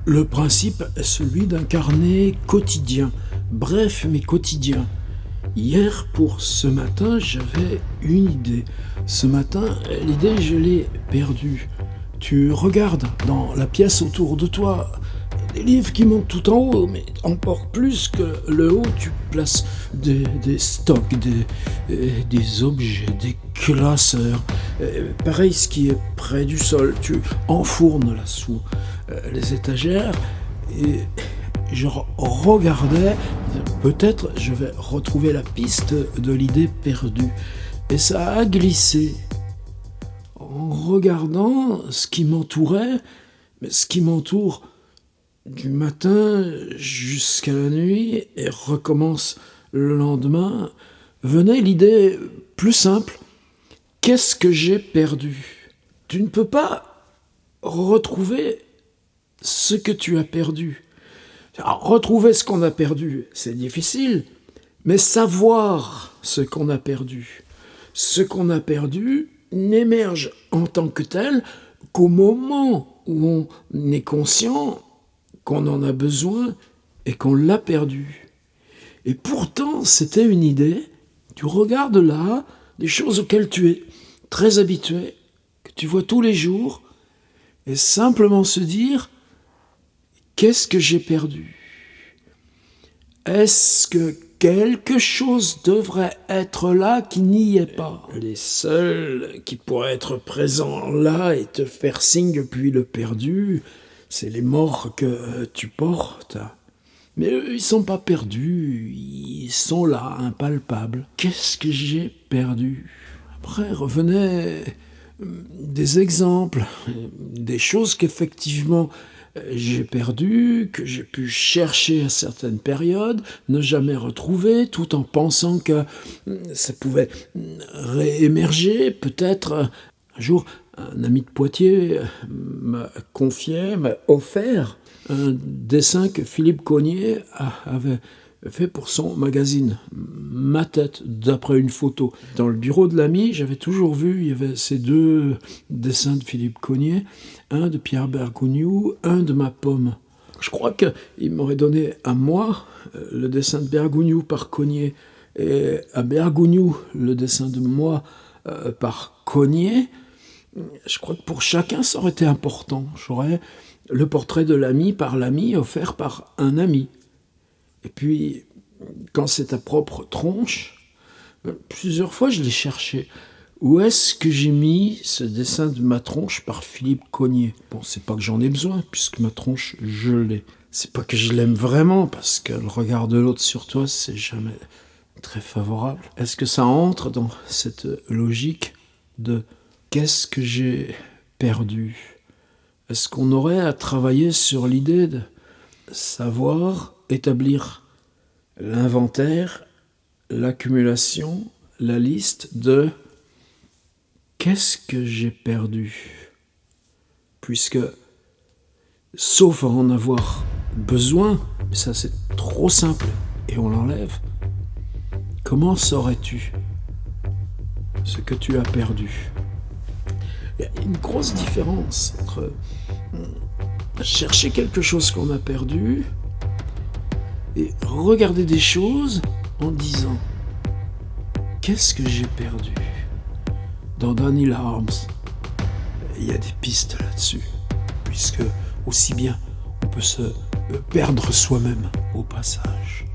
Le principe est celui d'un carnet quotidien, bref mais quotidien. Hier, pour ce matin, j'avais une idée. Ce matin, l'idée, je l'ai perdue. Tu regardes dans la pièce autour de toi, des livres qui montent tout en haut, mais encore plus que le haut, tu places des stocks, des objets, des classeurs. Pareil, ce qui est près du sol, tu enfournes là sous les étagères. Et je regardais, peut-être je vais retrouver la piste de l'idée perdue. Et ça a glissé. En regardant ce qui m'entourait, mais ce qui m'entoure du matin jusqu'à la nuit et recommence le lendemain, venait l'idée plus simple. Qu'est-ce que j'ai perdu ? Tu ne peux pas retrouver ce que tu as perdu. Alors, retrouver ce qu'on a perdu, c'est difficile, mais savoir ce qu'on a perdu. Ce qu'on a perdu n'émerge en tant que tel qu'au moment où on est conscient qu'on en a besoin et qu'on l'a perdu. Et pourtant, c'était une idée. Tu regardes là des choses auxquelles tu es très habitué, que tu vois tous les jours, et simplement se dire « Qu'est-ce que j'ai perdu ?» Est-ce que quelque chose devrait être là qui n'y est pas ? Les seuls qui pourraient être présents là et te faire signe depuis le perdu, c'est les morts que tu portes. Mais eux, ils sont pas perdus, ils sont là, impalpables. Qu'est-ce que j'ai perdu ? Après revenaient des exemples, des choses qu'effectivement j'ai perdu, que j'ai pu chercher à certaines périodes, ne jamais retrouver, tout en pensant que ça pouvait réémerger. Peut-être un jour, un ami de Poitiers m'a confié, m'a offert un dessin que Philippe Cognier avait fait pour son magazine, Ma tête, d'après une photo. Dans le bureau de l'ami, j'avais toujours vu, il y avait ces deux dessins de Philippe Cognier, un de Pierre Bergogneau, un de ma pomme. Je crois qu'il m'aurait donné à moi le dessin de Bergogneau par Cognier, et à Bergogneau le dessin de moi par Cognier. Je crois que pour chacun, ça aurait été important. J'aurais le portrait de l'ami par l'ami offert par un ami. Et puis, quand c'est ta propre tronche, plusieurs fois je l'ai cherché. Où est-ce que j'ai mis ce dessin de ma tronche par Philippe Cognier ? Bon, c'est pas que j'en ai besoin, puisque ma tronche, je l'ai. C'est pas que je l'aime vraiment, parce que le regard de l'autre sur toi, c'est jamais très favorable. Est-ce que ça entre dans cette logique de qu'est-ce que j'ai perdu ? Est-ce qu'on aurait à travailler sur l'idée de savoir établir l'inventaire, l'accumulation, la liste de qu'est-ce que j'ai perdu ? Puisque, sauf à en avoir besoin, mais ça c'est trop simple et on l'enlève, comment saurais-tu ce que tu as perdu ? Il y a une grosse différence entre chercher quelque chose qu'on a perdu et regarder des choses en disant « Qu'est-ce que j'ai perdu ?» Dans Daniel Arms, il y a des pistes là-dessus, puisque aussi bien on peut se perdre soi-même au passage.